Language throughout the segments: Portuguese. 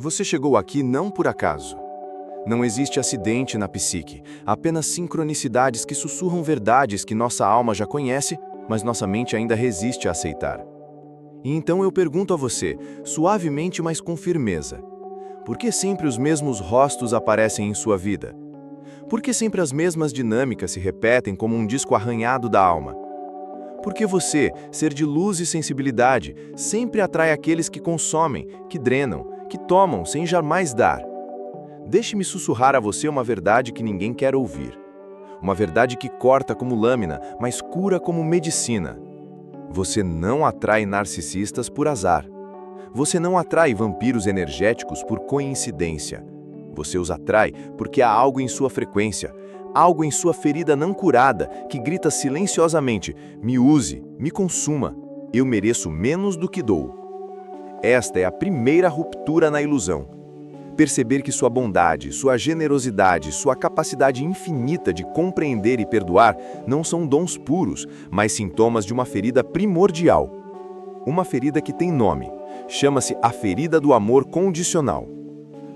Você chegou aqui não por acaso. Não existe acidente na psique, apenas sincronicidades que sussurram verdades que nossa alma já conhece, mas nossa mente ainda resiste a aceitar. E então eu pergunto a você, suavemente, mas com firmeza: por que sempre os mesmos rostos aparecem em sua vida? Por que sempre as mesmas dinâmicas se repetem como um disco arranhado da alma? Por que você, ser de luz e sensibilidade, sempre atrai aqueles que consomem, que drenam, que tomam sem jamais dar? Deixe-me sussurrar a você uma verdade que ninguém quer ouvir. Uma verdade que corta como lâmina, mas cura como medicina. Você não atrai narcisistas por azar. Você não atrai vampiros energéticos por coincidência. Você os atrai porque há algo em sua frequência, algo em sua ferida não curada que grita silenciosamente: me use, me consuma, eu mereço menos do que dou. Esta é a primeira ruptura na ilusão. Perceber que sua bondade, sua generosidade, sua capacidade infinita de compreender e perdoar não são dons puros, mas sintomas de uma ferida primordial. Uma ferida que tem nome. Chama-se a ferida do amor condicional.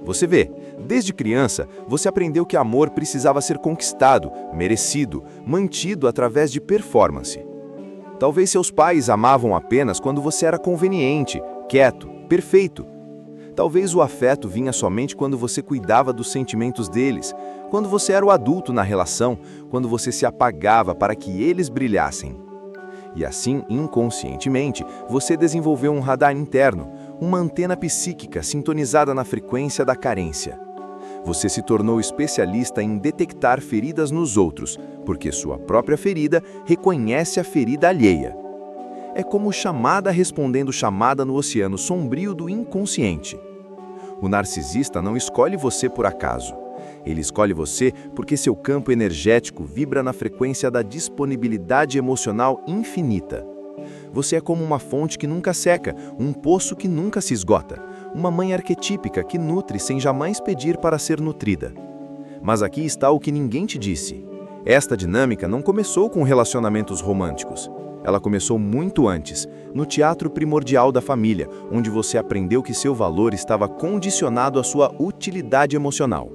Você vê, desde criança, você aprendeu que amor precisava ser conquistado, merecido, mantido através de performance. Talvez seus pais amavam apenas quando você era conveniente, quieto, perfeito. Talvez o afeto vinha somente quando você cuidava dos sentimentos deles, quando você era o adulto na relação, quando você se apagava para que eles brilhassem. E assim, inconscientemente, você desenvolveu um radar interno, uma antena psíquica sintonizada na frequência da carência. Você se tornou especialista em detectar feridas nos outros, porque sua própria ferida reconhece a ferida alheia. É como chamada respondendo chamada no oceano sombrio do inconsciente. O narcisista não escolhe você por acaso. Ele escolhe você porque seu campo energético vibra na frequência da disponibilidade emocional infinita. Você é como uma fonte que nunca seca, um poço que nunca se esgota, uma mãe arquetípica que nutre sem jamais pedir para ser nutrida. Mas aqui está o que ninguém te disse. Esta dinâmica não começou com relacionamentos românticos. Ela começou muito antes, no teatro primordial da família, onde você aprendeu que seu valor estava condicionado à sua utilidade emocional.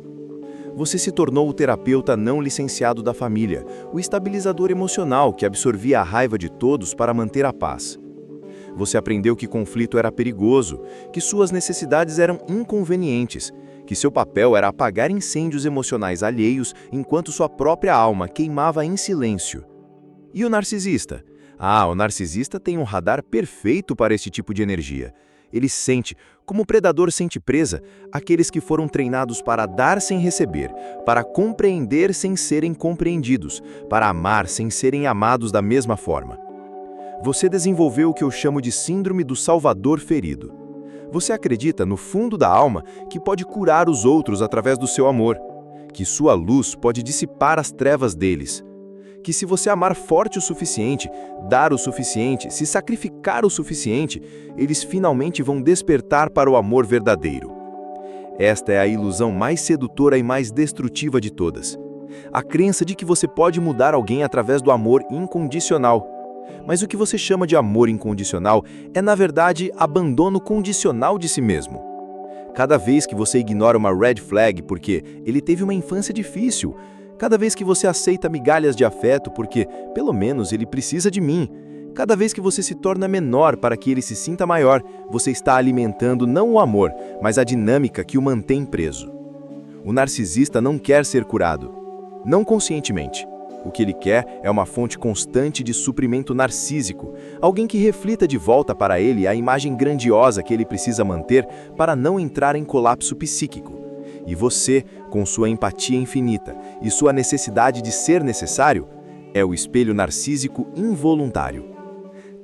Você se tornou o terapeuta não licenciado da família, o estabilizador emocional que absorvia a raiva de todos para manter a paz. Você aprendeu que conflito era perigoso, que suas necessidades eram inconvenientes, que seu papel era apagar incêndios emocionais alheios enquanto sua própria alma queimava em silêncio. E o narcisista? O narcisista tem um radar perfeito para este tipo de energia. Ele sente, como o predador sente presa, aqueles que foram treinados para dar sem receber, para compreender sem serem compreendidos, para amar sem serem amados da mesma forma. Você desenvolveu o que eu chamo de síndrome do salvador ferido. Você acredita, no fundo da alma, que pode curar os outros através do seu amor, que sua luz pode dissipar as trevas deles, que se você amar forte o suficiente, dar o suficiente, se sacrificar o suficiente, eles finalmente vão despertar para o amor verdadeiro. Esta é a ilusão mais sedutora e mais destrutiva de todas. A crença de que você pode mudar alguém através do amor incondicional. Mas o que você chama de amor incondicional é, na verdade, abandono condicional de si mesmo. Cada vez que você ignora uma red flag porque ele teve uma infância difícil, cada vez que você aceita migalhas de afeto porque, pelo menos, ele precisa de mim, cada vez que você se torna menor para que ele se sinta maior, você está alimentando não o amor, mas a dinâmica que o mantém preso. O narcisista não quer ser curado, não conscientemente. O que ele quer é uma fonte constante de suprimento narcísico, alguém que reflita de volta para ele a imagem grandiosa que ele precisa manter para não entrar em colapso psíquico. E você, com sua empatia infinita e sua necessidade de ser necessário, é o espelho narcísico involuntário.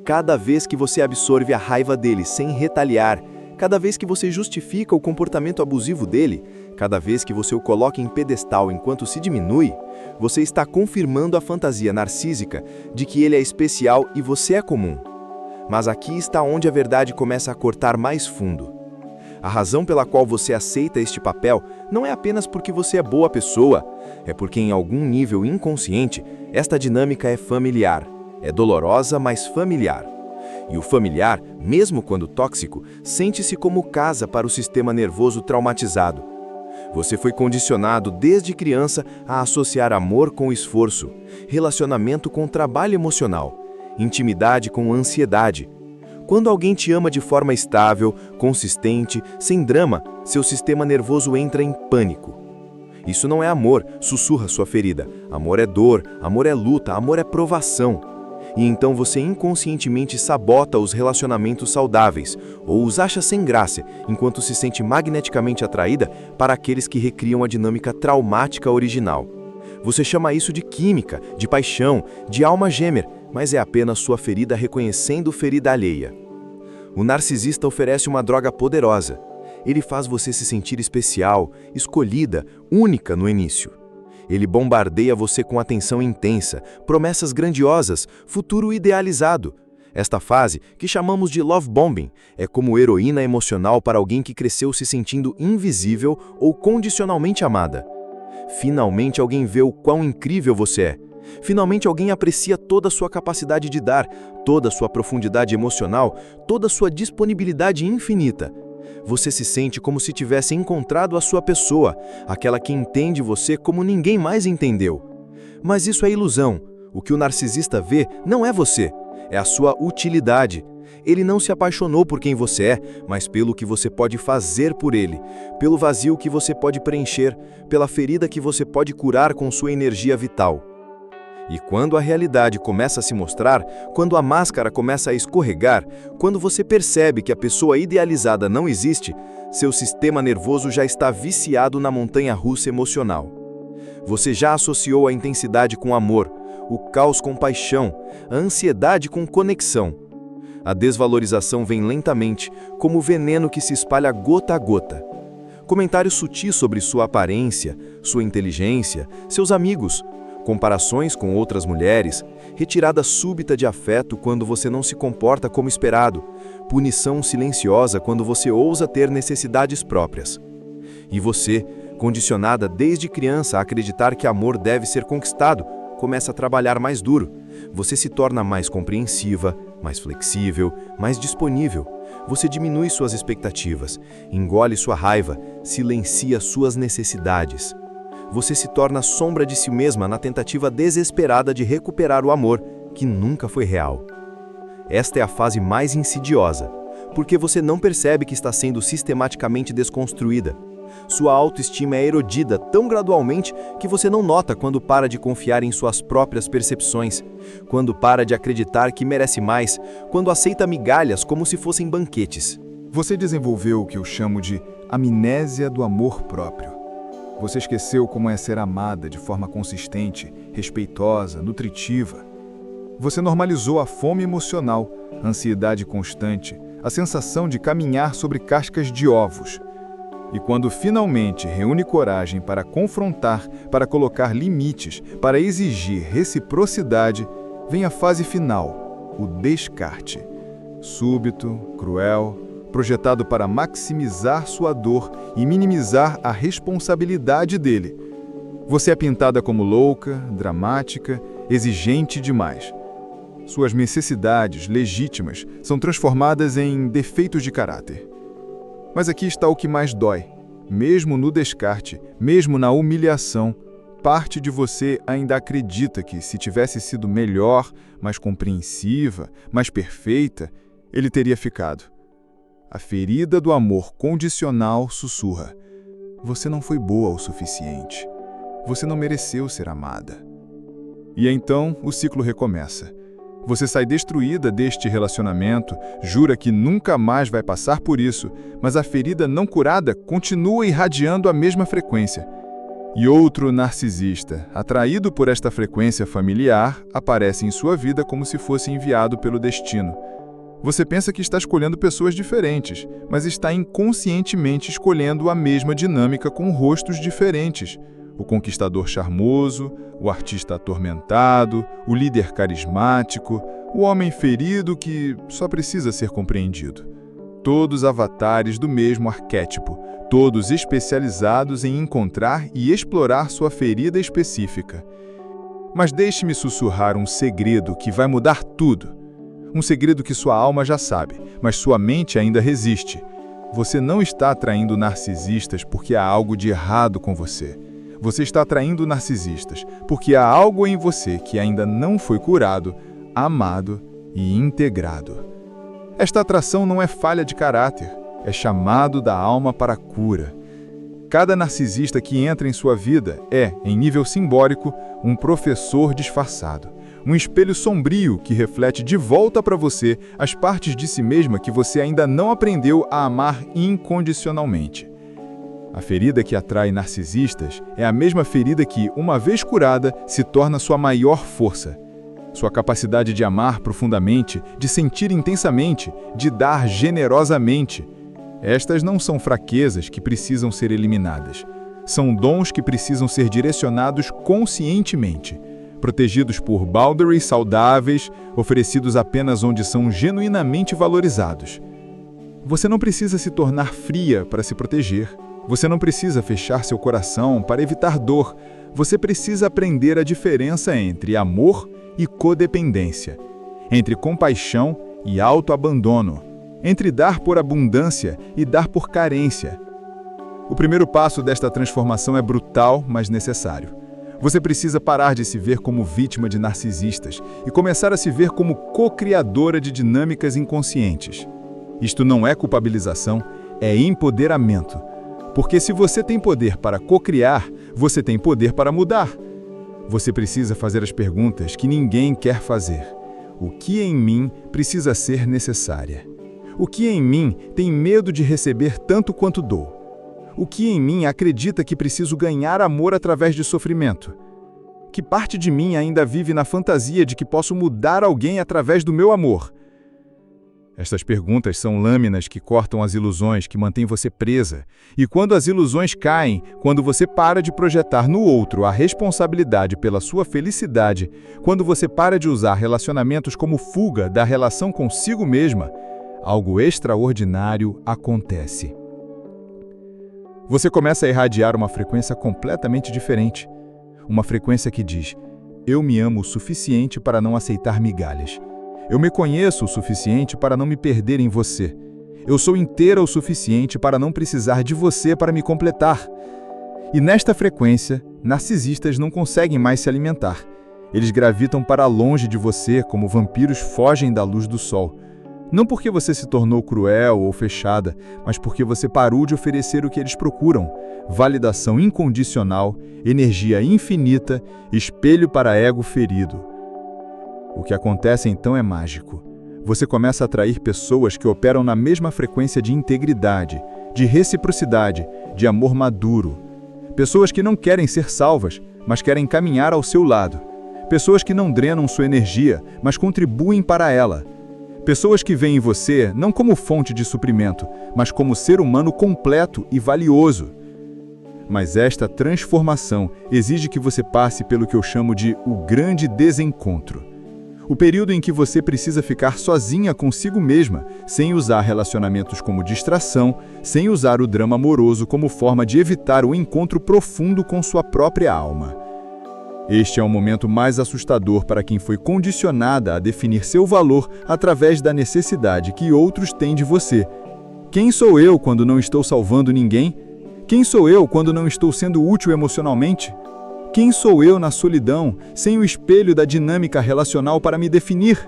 Cada vez que você absorve a raiva dele sem retaliar, cada vez que você justifica o comportamento abusivo dele, cada vez que você o coloca em pedestal enquanto se diminui, você está confirmando a fantasia narcísica de que ele é especial e você é comum. Mas aqui está onde a verdade começa a cortar mais fundo. A razão pela qual você aceita este papel não é apenas porque você é boa pessoa, é porque em algum nível inconsciente, esta dinâmica é familiar. É dolorosa, mas familiar. E o familiar, mesmo quando tóxico, sente-se como casa para o sistema nervoso traumatizado. Você foi condicionado desde criança a associar amor com esforço, relacionamento com trabalho emocional, intimidade com ansiedade. Quando alguém te ama de forma estável, consistente, sem drama, seu sistema nervoso entra em pânico. Isso não é amor, sussurra sua ferida. Amor é dor, amor é luta, amor é provação. E então você inconscientemente sabota os relacionamentos saudáveis, ou os acha sem graça, enquanto se sente magneticamente atraída para aqueles que recriam a dinâmica traumática original. Você chama isso de química, de paixão, de alma gêmea, mas é apenas sua ferida reconhecendo ferida alheia. O narcisista oferece uma droga poderosa. Ele faz você se sentir especial, escolhida, única no início. Ele bombardeia você com atenção intensa, promessas grandiosas, futuro idealizado. Esta fase, que chamamos de love bombing, é como heroína emocional para alguém que cresceu se sentindo invisível ou condicionalmente amada. Finalmente alguém vê o quão incrível você é. Finalmente alguém aprecia toda a sua capacidade de dar, toda a sua profundidade emocional, toda a sua disponibilidade infinita. Você se sente como se tivesse encontrado a sua pessoa, aquela que entende você como ninguém mais entendeu. Mas isso é ilusão. O que o narcisista vê não é você, é a sua utilidade. Ele não se apaixonou por quem você é, mas pelo que você pode fazer por ele, pelo vazio que você pode preencher, pela ferida que você pode curar com sua energia vital. E quando a realidade começa a se mostrar, quando a máscara começa a escorregar, quando você percebe que a pessoa idealizada não existe, seu sistema nervoso já está viciado na montanha-russa emocional. Você já associou a intensidade com amor, o caos com paixão, a ansiedade com conexão. A desvalorização vem lentamente, como o veneno que se espalha gota a gota. Comentários sutis sobre sua aparência, sua inteligência, seus amigos, comparações com outras mulheres, retirada súbita de afeto quando você não se comporta como esperado, punição silenciosa quando você ousa ter necessidades próprias. E você, condicionada desde criança a acreditar que amor deve ser conquistado, começa a trabalhar mais duro. Você se torna mais compreensiva, mais flexível, mais disponível. Você diminui suas expectativas, engole sua raiva, silencia suas necessidades. Você se torna sombra de si mesma na tentativa desesperada de recuperar o amor que nunca foi real. Esta é a fase mais insidiosa, porque você não percebe que está sendo sistematicamente desconstruída. Sua autoestima é erodida tão gradualmente que você não nota quando para de confiar em suas próprias percepções, quando para de acreditar que merece mais, quando aceita migalhas como se fossem banquetes. Você desenvolveu o que eu chamo de amnésia do amor próprio. Você esqueceu como é ser amada de forma consistente, respeitosa, nutritiva. Você normalizou a fome emocional, a ansiedade constante, a sensação de caminhar sobre cascas de ovos. E quando finalmente reúne coragem para confrontar, para colocar limites, para exigir reciprocidade, vem a fase final, o descarte. Súbito, cruel, projetado para maximizar sua dor e minimizar a responsabilidade dele. Você é pintada como louca, dramática, exigente demais. Suas necessidades legítimas são transformadas em defeitos de caráter. Mas aqui está o que mais dói. Mesmo no descarte, mesmo na humilhação, parte de você ainda acredita que, se tivesse sido melhor, mais compreensiva, mais perfeita, ele teria ficado. A ferida do amor condicional sussurra: você não foi boa o suficiente. Você não mereceu ser amada. E então o ciclo recomeça. Você sai destruída deste relacionamento, jura que nunca mais vai passar por isso, mas a ferida não curada continua irradiando a mesma frequência. E outro narcisista, atraído por esta frequência familiar, aparece em sua vida como se fosse enviado pelo destino. Você pensa que está escolhendo pessoas diferentes, mas está inconscientemente escolhendo a mesma dinâmica com rostos diferentes. O conquistador charmoso, o artista atormentado, o líder carismático, o homem ferido que só precisa ser compreendido. Todos avatares do mesmo arquétipo, todos especializados em encontrar e explorar sua ferida específica. Mas deixe-me sussurrar um segredo que vai mudar tudo. Um segredo que sua alma já sabe, mas sua mente ainda resiste. Você não está atraindo narcisistas porque há algo de errado com você. Você está atraindo narcisistas porque há algo em você que ainda não foi curado, amado e integrado. Esta atração não é falha de caráter, é chamado da alma para a cura. Cada narcisista que entra em sua vida é, em nível simbólico, um professor disfarçado. Um espelho sombrio que reflete de volta para você as partes de si mesma que você ainda não aprendeu a amar incondicionalmente. A ferida que atrai narcisistas é a mesma ferida que, uma vez curada, se torna sua maior força. Sua capacidade de amar profundamente, de sentir intensamente, de dar generosamente. Estas não são fraquezas que precisam ser eliminadas. São dons que precisam ser direcionados conscientemente. Protegidos por boundaries saudáveis, oferecidos apenas onde são genuinamente valorizados. Você não precisa se tornar fria para se proteger. Você não precisa fechar seu coração para evitar dor. Você precisa aprender a diferença entre amor e codependência, entre compaixão e autoabandono, entre dar por abundância e dar por carência. O primeiro passo desta transformação é brutal, mas necessário. Você precisa parar de se ver como vítima de narcisistas e começar a se ver como co-criadora de dinâmicas inconscientes. Isto não é culpabilização, é empoderamento. Porque se você tem poder para co-criar, você tem poder para mudar. Você precisa fazer as perguntas que ninguém quer fazer. O que em mim precisa ser necessária? O que em mim tem medo de receber tanto quanto dou? O que em mim acredita que preciso ganhar amor através de sofrimento? Que parte de mim ainda vive na fantasia de que posso mudar alguém através do meu amor? Estas perguntas são lâminas que cortam as ilusões que mantêm você presa. E quando as ilusões caem, quando você para de projetar no outro a responsabilidade pela sua felicidade, quando você para de usar relacionamentos como fuga da relação consigo mesma, algo extraordinário acontece. Você começa a irradiar uma frequência completamente diferente. Uma frequência que diz: eu me amo o suficiente para não aceitar migalhas. Eu me conheço o suficiente para não me perder em você. Eu sou inteira o suficiente para não precisar de você para me completar. E nesta frequência, narcisistas não conseguem mais se alimentar. Eles gravitam para longe de você como vampiros fogem da luz do sol. Não porque você se tornou cruel ou fechada, mas porque você parou de oferecer o que eles procuram: validação incondicional, energia infinita, espelho para ego ferido. O que acontece então é mágico. Você começa a atrair pessoas que operam na mesma frequência de integridade, de reciprocidade, de amor maduro. Pessoas que não querem ser salvas, mas querem caminhar ao seu lado. Pessoas que não drenam sua energia, mas contribuem para ela. Pessoas que veem você não como fonte de suprimento, mas como ser humano completo e valioso. Mas esta transformação exige que você passe pelo que eu chamo de o grande desencontro. O período em que você precisa ficar sozinha consigo mesma, sem usar relacionamentos como distração, sem usar o drama amoroso como forma de evitar o encontro profundo com sua própria alma. Este é o momento mais assustador para quem foi condicionada a definir seu valor através da necessidade que outros têm de você. Quem sou eu quando não estou salvando ninguém? Quem sou eu quando não estou sendo útil emocionalmente? Quem sou eu na solidão, sem o espelho da dinâmica relacional para me definir?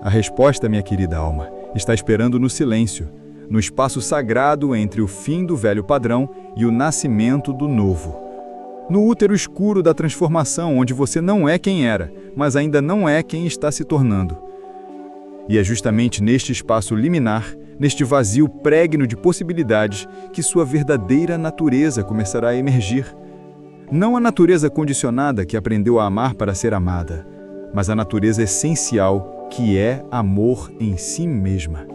A resposta, minha querida alma, está esperando no silêncio, no espaço sagrado entre o fim do velho padrão e o nascimento do novo. No útero escuro da transformação, onde você não é quem era, mas ainda não é quem está se tornando. E é justamente neste espaço liminar, neste vazio pregno de possibilidades, que sua verdadeira natureza começará a emergir. Não a natureza condicionada que aprendeu a amar para ser amada, mas a natureza essencial, que é amor em si mesma.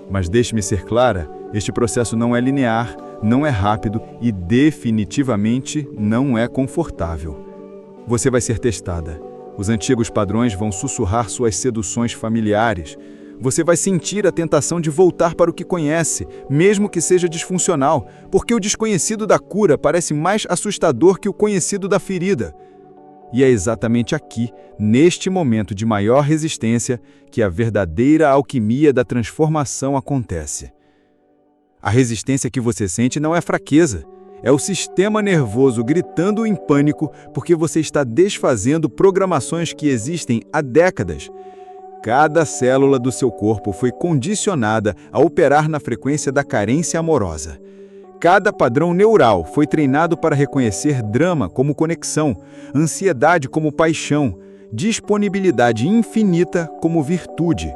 Mas deixe-me ser clara, este processo não é linear, não é rápido e definitivamente não é confortável. Você vai ser testada. Os antigos padrões vão sussurrar suas seduções familiares. Você vai sentir a tentação de voltar para o que conhece, mesmo que seja disfuncional, porque o desconhecido da cura parece mais assustador que o conhecido da ferida. E é exatamente aqui, neste momento de maior resistência, que a verdadeira alquimia da transformação acontece. A resistência que você sente não é fraqueza, é o sistema nervoso gritando em pânico porque você está desfazendo programações que existem há décadas. Cada célula do seu corpo foi condicionada a operar na frequência da carência amorosa. Cada padrão neural foi treinado para reconhecer drama como conexão, ansiedade como paixão, disponibilidade infinita como virtude.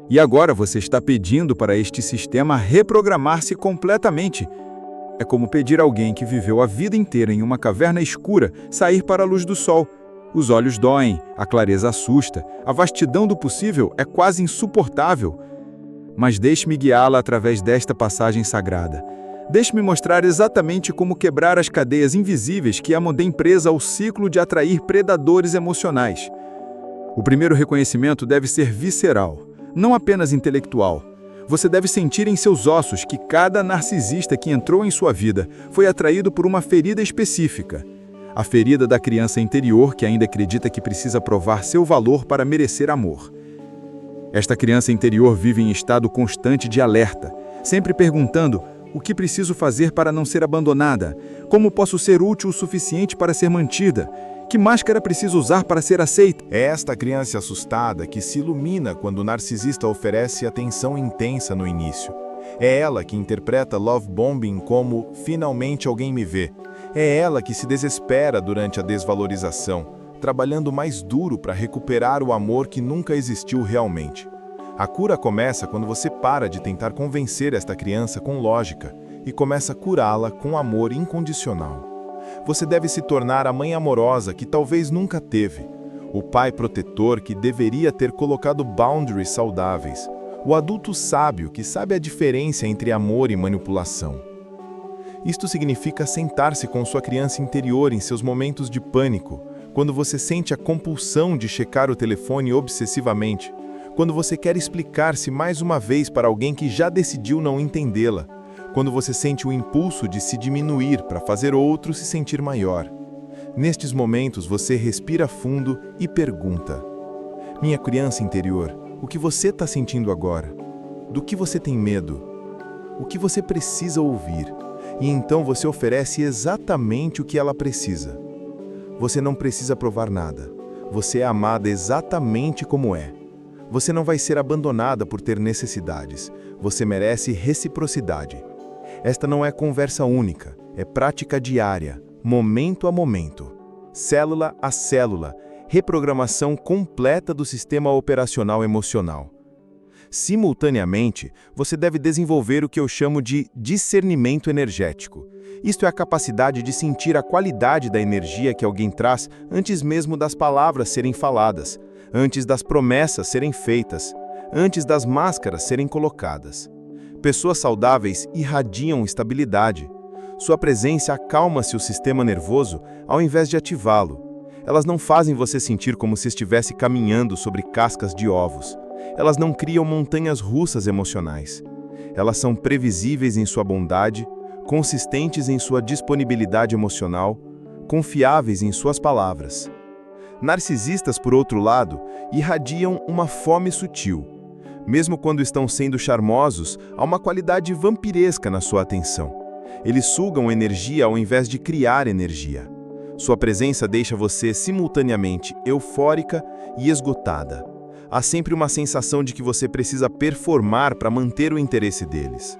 E agora você está pedindo para este sistema reprogramar-se completamente. É como pedir a alguém que viveu a vida inteira em uma caverna escura sair para a luz do sol. Os olhos doem, a clareza assusta, a vastidão do possível é quase insuportável. Mas deixe-me guiá-la através desta passagem sagrada. Deixe-me mostrar exatamente como quebrar as cadeias invisíveis que a mantêm presa ao ciclo de atrair predadores emocionais. O primeiro reconhecimento deve ser visceral, não apenas intelectual. Você deve sentir em seus ossos que cada narcisista que entrou em sua vida foi atraído por uma ferida específica. A ferida da criança interior que ainda acredita que precisa provar seu valor para merecer amor. Esta criança interior vive em estado constante de alerta, sempre perguntando: o que preciso fazer para não ser abandonada? Como posso ser útil o suficiente para ser mantida? Que máscara preciso usar para ser aceita? É esta criança assustada que se ilumina quando o narcisista oferece atenção intensa no início. É ela que interpreta love bombing como "finalmente alguém me vê". É ela que se desespera durante a desvalorização, trabalhando mais duro para recuperar o amor que nunca existiu realmente. A cura começa quando você para de tentar convencer esta criança com lógica e começa a curá-la com amor incondicional. Você deve se tornar a mãe amorosa que talvez nunca teve, o pai protetor que deveria ter colocado boundaries saudáveis, o adulto sábio que sabe a diferença entre amor e manipulação. Isto significa sentar-se com sua criança interior em seus momentos de pânico, quando você sente a compulsão de checar o telefone obsessivamente, quando você quer explicar-se mais uma vez para alguém que já decidiu não entendê-la, quando você sente o impulso de se diminuir para fazer outro se sentir maior. Nestes momentos você respira fundo e pergunta: minha criança interior, o que você está sentindo agora? Do que você tem medo? O que você precisa ouvir? E então você oferece exatamente o que ela precisa. Você não precisa provar nada. Você é amada exatamente como é. Você não vai ser abandonada por ter necessidades. Você merece reciprocidade. Esta não é conversa única, é prática diária, momento a momento, célula a célula, reprogramação completa do sistema operacional emocional. Simultaneamente, você deve desenvolver o que eu chamo de discernimento energético. Isto é a capacidade de sentir a qualidade da energia que alguém traz antes mesmo das palavras serem faladas, antes das promessas serem feitas, antes das máscaras serem colocadas. Pessoas saudáveis irradiam estabilidade. Sua presença acalma-se o sistema nervoso ao invés de ativá-lo. Elas não fazem você sentir como se estivesse caminhando sobre cascas de ovos. Elas não criam montanhas russas emocionais. Elas são previsíveis em sua bondade, consistentes em sua disponibilidade emocional, confiáveis em suas palavras. Narcisistas, por outro lado, irradiam uma fome sutil. Mesmo quando estão sendo charmosos, há uma qualidade vampiresca na sua atenção. Eles sugam energia ao invés de criar energia. Sua presença deixa você simultaneamente eufórica e esgotada. Há sempre uma sensação de que você precisa performar para manter o interesse deles.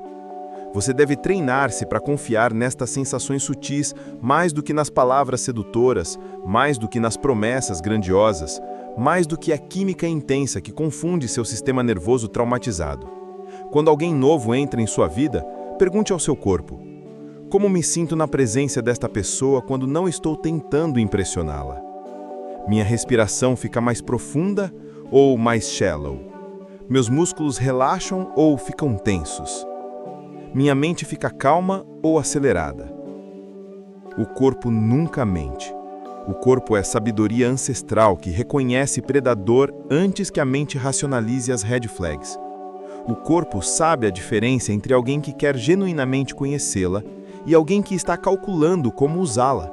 Você deve treinar-se para confiar nestas sensações sutis mais do que nas palavras sedutoras, mais do que nas promessas grandiosas, mais do que a química intensa que confunde seu sistema nervoso traumatizado. Quando alguém novo entra em sua vida, pergunte ao seu corpo: como me sinto na presença desta pessoa quando não estou tentando impressioná-la? Minha respiração fica mais profunda ou mais shallow? Meus músculos relaxam ou ficam tensos? Minha mente fica calma ou acelerada? O corpo nunca mente. O corpo é sabedoria ancestral que reconhece predador antes que a mente racionalize as red flags. O corpo sabe a diferença entre alguém que quer genuinamente conhecê-la e alguém que está calculando como usá-la.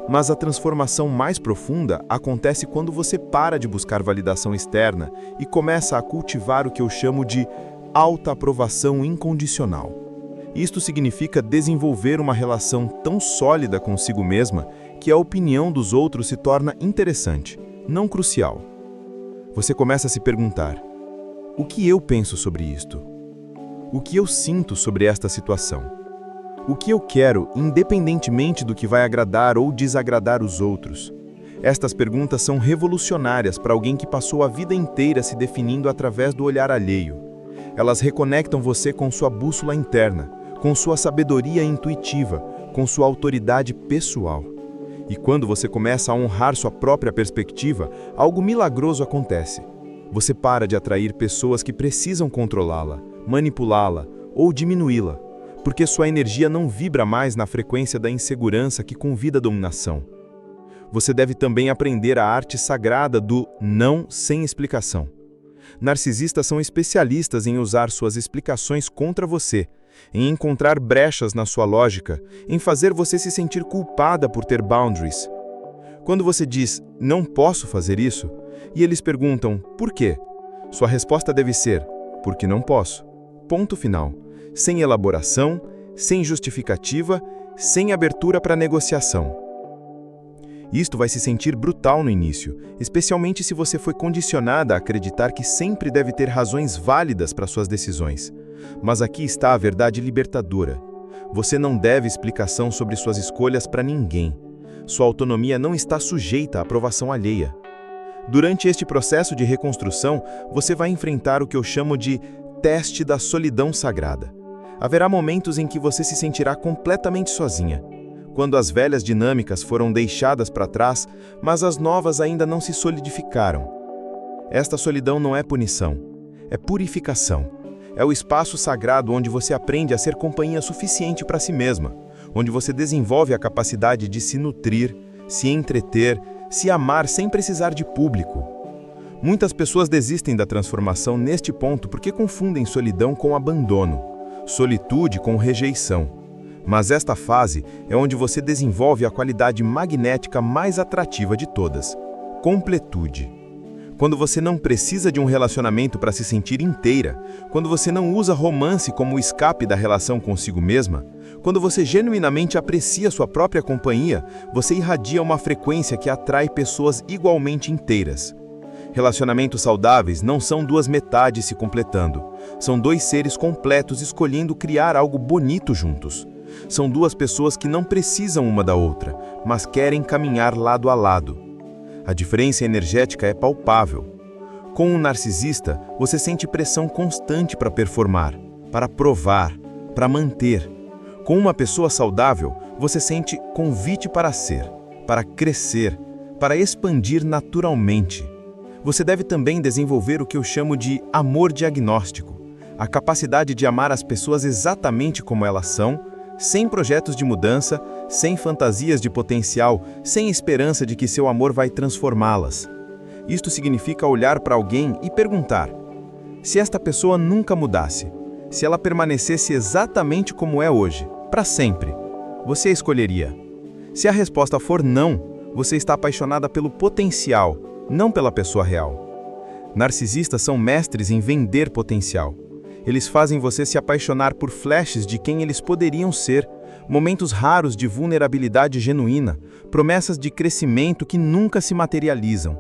Mas a transformação mais profunda acontece quando você para de buscar validação externa e começa a cultivar o que eu chamo de autoaprovação incondicional. Isto significa desenvolver uma relação tão sólida consigo mesma que a opinião dos outros se torna interessante, não crucial. Você começa a se perguntar: o que eu penso sobre isto? O que eu sinto sobre esta situação? O que eu quero, independentemente do que vai agradar ou desagradar os outros? Estas perguntas são revolucionárias para alguém que passou a vida inteira se definindo através do olhar alheio. Elas reconectam você com sua bússola interna, com sua sabedoria intuitiva, com sua autoridade pessoal. E quando você começa a honrar sua própria perspectiva, algo milagroso acontece. Você para de atrair pessoas que precisam controlá-la, manipulá-la ou diminuí-la, porque sua energia não vibra mais na frequência da insegurança que convida a dominação. Você deve também aprender a arte sagrada do não sem explicação. Narcisistas são especialistas em usar suas explicações contra você, em encontrar brechas na sua lógica, em fazer você se sentir culpada por ter boundaries. Quando você diz, não posso fazer isso, e eles perguntam, por quê? Sua resposta deve ser, porque não posso. Ponto final. Sem elaboração, sem justificativa, sem abertura para negociação. Isto vai se sentir brutal no início, especialmente se você foi condicionada a acreditar que sempre deve ter razões válidas para suas decisões. Mas aqui está a verdade libertadora. Você não deve explicação sobre suas escolhas para ninguém. Sua autonomia não está sujeita à aprovação alheia. Durante este processo de reconstrução, você vai enfrentar o que eu chamo de teste da solidão sagrada. Haverá momentos em que você se sentirá completamente sozinha, quando as velhas dinâmicas foram deixadas para trás, mas as novas ainda não se solidificaram. Esta solidão não é punição, é purificação. É o espaço sagrado onde você aprende a ser companhia suficiente para si mesma, onde você desenvolve a capacidade de se nutrir, se entreter, se amar sem precisar de público. Muitas pessoas desistem da transformação neste ponto porque confundem solidão com abandono, solitude com rejeição. Mas esta fase é onde você desenvolve a qualidade magnética mais atrativa de todas: completude. Quando você não precisa de um relacionamento para se sentir inteira, quando você não usa romance como escape da relação consigo mesma, quando você genuinamente aprecia sua própria companhia, você irradia uma frequência que atrai pessoas igualmente inteiras. Relacionamentos saudáveis não são duas metades se completando. São dois seres completos escolhendo criar algo bonito juntos. São duas pessoas que não precisam uma da outra, mas querem caminhar lado a lado. A diferença energética é palpável. Com um narcisista, você sente pressão constante para performar, para provar, para manter. Com uma pessoa saudável, você sente convite para ser, para crescer, para expandir naturalmente. Você deve também desenvolver o que eu chamo de amor diagnóstico, a capacidade de amar as pessoas exatamente como elas são, sem projetos de mudança, sem fantasias de potencial, sem esperança de que seu amor vai transformá-las. Isto significa olhar para alguém e perguntar: se esta pessoa nunca mudasse, se ela permanecesse exatamente como é hoje, para sempre, você a escolheria? Se a resposta for não, você está apaixonada pelo potencial, não pela pessoa real. Narcisistas são mestres em vender potencial. Eles fazem você se apaixonar por flashes de quem eles poderiam ser, momentos raros de vulnerabilidade genuína, promessas de crescimento que nunca se materializam.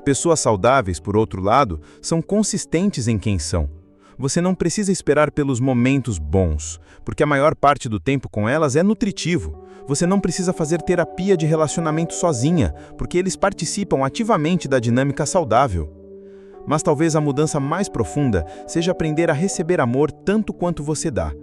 Pessoas saudáveis, por outro lado, são consistentes em quem são. Você não precisa esperar pelos momentos bons, porque a maior parte do tempo com elas é nutritivo. Você não precisa fazer terapia de relacionamento sozinha, porque eles participam ativamente da dinâmica saudável. Mas talvez a mudança mais profunda seja aprender a receber amor tanto quanto você dá.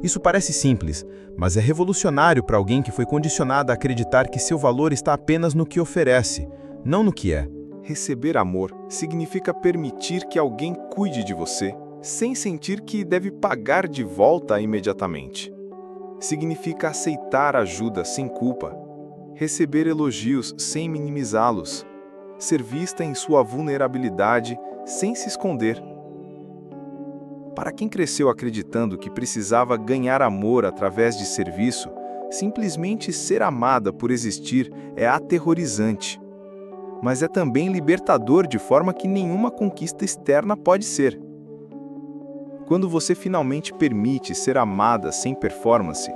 Isso parece simples, mas é revolucionário para alguém que foi condicionado a acreditar que seu valor está apenas no que oferece, não no que é. Receber amor significa permitir que alguém cuide de você, sem sentir que deve pagar de volta imediatamente. Significa aceitar ajuda sem culpa, receber elogios sem minimizá-los, ser vista em sua vulnerabilidade sem se esconder. Para quem cresceu acreditando que precisava ganhar amor através de serviço, Simplesmente ser amada por existir é aterrorizante, mas é também libertador de forma que nenhuma conquista externa pode ser. Quando você finalmente permite ser amada sem performance,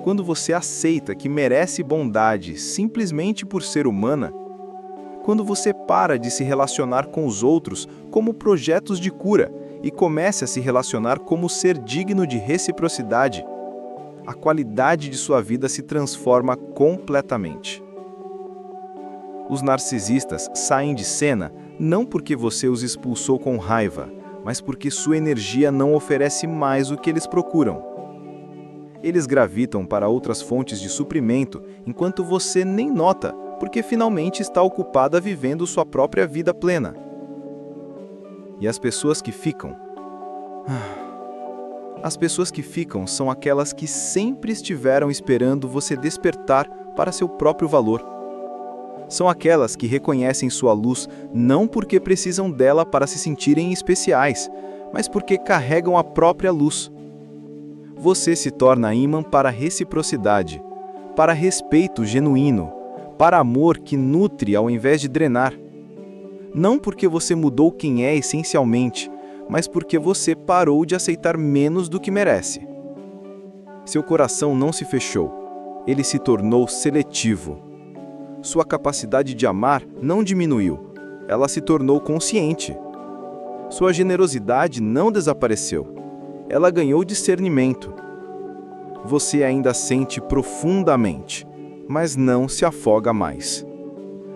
quando você aceita que merece bondade simplesmente por ser humana, quando você para de se relacionar com os outros como projetos de cura e começa a se relacionar como ser digno de reciprocidade, a qualidade de sua vida se transforma completamente. Os narcisistas saem de cena não porque você os expulsou com raiva, mas porque sua energia não oferece mais o que eles procuram. Eles gravitam para outras fontes de suprimento enquanto você nem nota, porque finalmente está ocupada vivendo sua própria vida plena. E as pessoas que ficam? As pessoas que ficam são aquelas que sempre estiveram esperando você despertar para seu próprio valor. São aquelas que reconhecem sua luz não porque precisam dela para se sentirem especiais, mas porque carregam a própria luz. Você se torna ímã para reciprocidade, para respeito genuíno, para amor que nutre ao invés de drenar. Não porque você mudou quem é essencialmente, mas porque você parou de aceitar menos do que merece. Seu coração não se fechou, ele se tornou seletivo. Sua capacidade de amar não diminuiu, ela se tornou consciente. Sua generosidade não desapareceu, ela ganhou discernimento. Você ainda sente profundamente, mas não se afoga mais.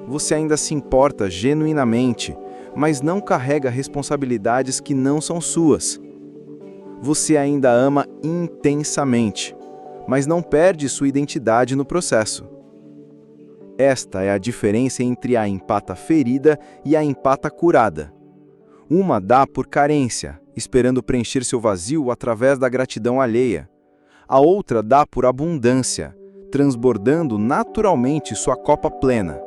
Você ainda se importa genuinamente, mas não carrega responsabilidades que não são suas. Você ainda ama intensamente, mas não perde sua identidade no processo. Esta é a diferença entre a empata ferida e a empata curada. Uma dá por carência, esperando preencher seu vazio através da gratidão alheia. A outra dá por abundância, transbordando naturalmente sua copa plena.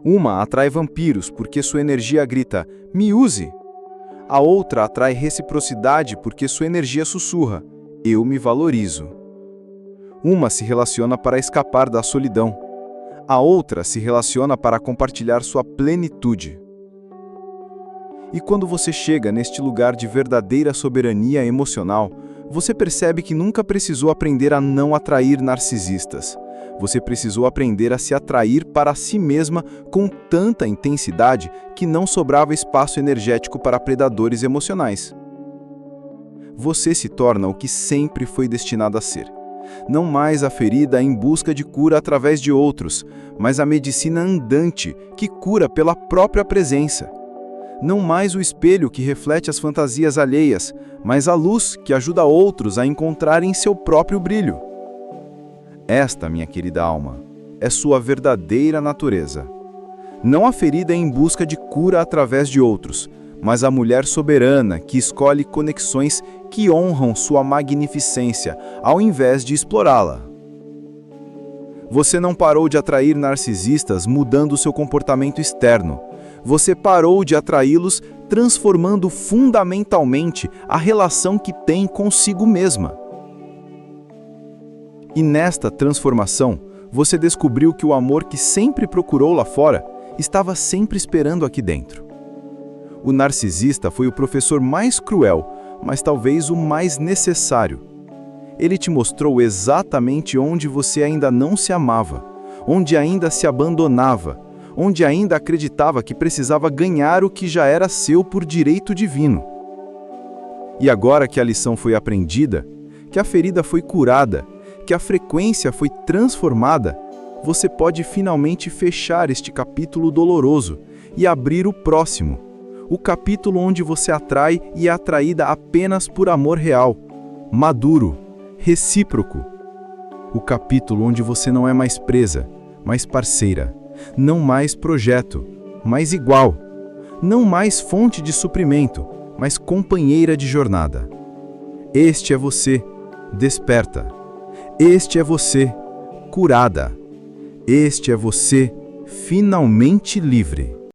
Uma atrai vampiros porque sua energia grita, "Me use!" A outra atrai reciprocidade porque sua energia sussurra, "Eu me valorizo." Uma se relaciona para escapar da solidão. A outra se relaciona para compartilhar sua plenitude. E quando você chega neste lugar de verdadeira soberania emocional, você percebe que nunca precisou aprender a não atrair narcisistas. Você precisou aprender a se atrair para si mesma com tanta intensidade que não sobrava espaço energético para predadores emocionais. Você se torna o que sempre foi destinado a ser. Não mais a ferida em busca de cura através de outros, mas a medicina andante que cura pela própria presença. Não mais o espelho que reflete as fantasias alheias, mas a luz que ajuda outros a encontrarem seu próprio brilho. Esta, minha querida alma, é sua verdadeira natureza. Não a ferida em busca de cura através de outros, mas a mulher soberana que escolhe conexões que honram sua magnificência, ao invés de explorá-la. Você não parou de atrair narcisistas mudando seu comportamento externo. Você parou de atraí-los transformando fundamentalmente a relação que tem consigo mesma. E nesta transformação, você descobriu que o amor que sempre procurou lá fora estava sempre esperando aqui dentro. O narcisista foi o professor mais cruel, mas talvez o mais necessário. Ele te mostrou exatamente onde você ainda não se amava, onde ainda se abandonava, onde ainda acreditava que precisava ganhar o que já era seu por direito divino. E agora que a lição foi aprendida, que a ferida foi curada, que a frequência foi transformada, você pode finalmente fechar este capítulo doloroso e abrir o próximo, o capítulo onde você atrai e é atraída apenas por amor real, maduro, recíproco. O capítulo onde você não é mais presa, mas parceira, não mais projeto, mas igual, não mais fonte de suprimento, mas companheira de jornada. Este é você, desperta. Este é você, curada. Este é você, finalmente livre.